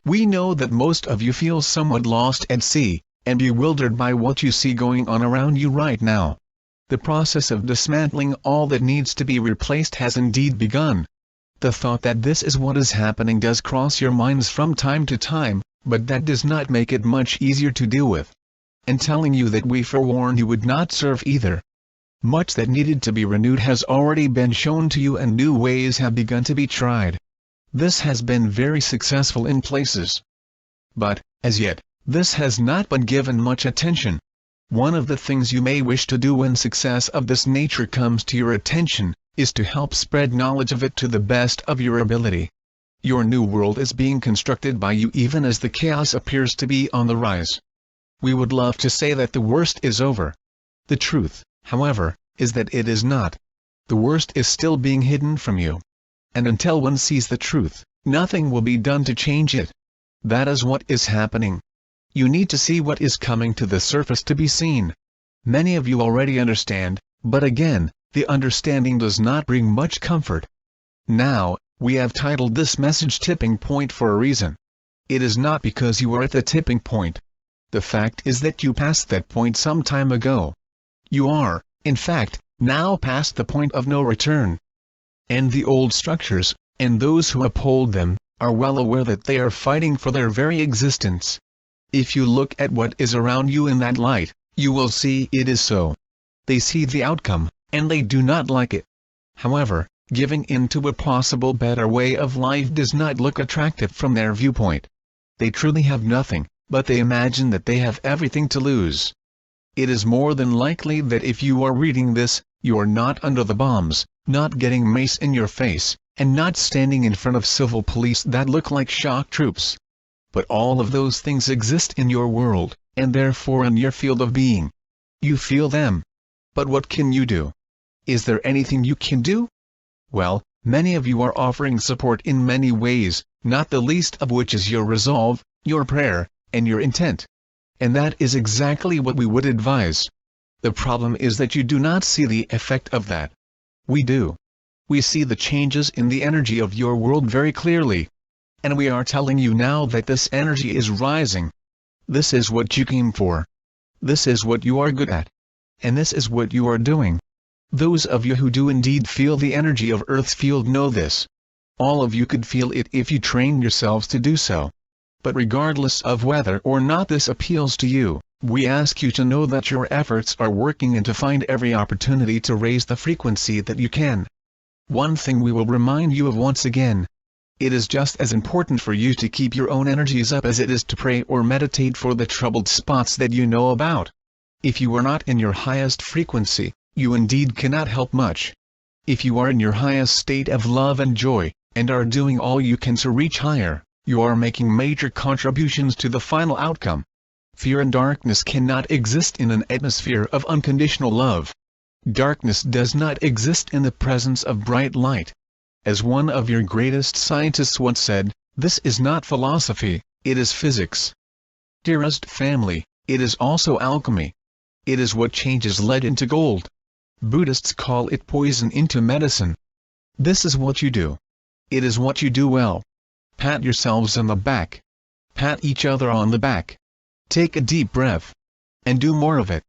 We know that most of you feel somewhat lost at sea, and bewildered by what you see going on around you right now. The process of dismantling all that needs to be replaced has indeed begun. The thought that this is what is happening does cross your minds from time to time, but that does not make it much easier to deal with. And telling you that we forewarned you would not serve either. Much that needed to be renewed has already been shown to you and new ways have begun to be tried. This has been very successful in places. But, as yet, this has not been given much attention. One of the things you may wish to do when success of this nature comes to your attention, is to help spread knowledge of it to the best of your ability. Your new world is being constructed by you even as the chaos appears to be on the rise. We would love to say that the worst is over. The truth, however, is that it is not. The worst is still being hidden from you. And until one sees the truth, nothing will be done to change it. That is what is happening. You need to see what is coming to the surface to be seen. Many of you already understand, but again, the understanding does not bring much comfort. Now, we have titled this message Tipping Point for a reason. It is not because you are at the tipping point. The fact is that you passed that point some time ago. You are, in fact, now past the point of no return. And the old structures, and those who uphold them, are well aware that they are fighting for their very existence. If you look at what is around you in that light, you will see it is so. They see the outcome, and they do not like it. However, giving in to a possible better way of life does not look attractive from their viewpoint. They truly have nothing, but they imagine that they have everything to lose. It is more than likely that if you are reading this, you are not under the bombs, not getting mace in your face, and not standing in front of civil police that look like shock troops. But all of those things exist in your world, and therefore in your field of being. You feel them. But what can you do? Is there anything you can do? Well, many of you are offering support in many ways, not the least of which is your resolve, your prayer, and your intent. And that is exactly what we would advise. The problem is that you do not see the effect of that. We do. We see the changes in the energy of your world very clearly. And we are telling you now that this energy is rising. This is what you came for. This is what you are good at. And this is what you are doing. Those of you who do indeed feel the energy of Earth's field know this. All of you could feel it if you trained yourselves to do so. But regardless of whether or not this appeals to you, we ask you to know that your efforts are working and to find every opportunity to raise the frequency that you can. One thing we will remind you of once again. It is just as important for you to keep your own energies up as it is to pray or meditate for the troubled spots that you know about. If you are not in your highest frequency, you indeed cannot help much. If you are in your highest state of love and joy, and are doing all you can to reach higher, you are making major contributions to the final outcome. Fear and darkness cannot exist in an atmosphere of unconditional love. Darkness does not exist in the presence of bright light. As one of your greatest scientists once said, this is not philosophy, it is physics. Dearest family, it is also alchemy. It is what changes lead into gold. Buddhists call it poison into medicine. This is what you do. It is what you do well. Pat yourselves on the back. Pat each other on the back. Take a deep breath. And do more of it.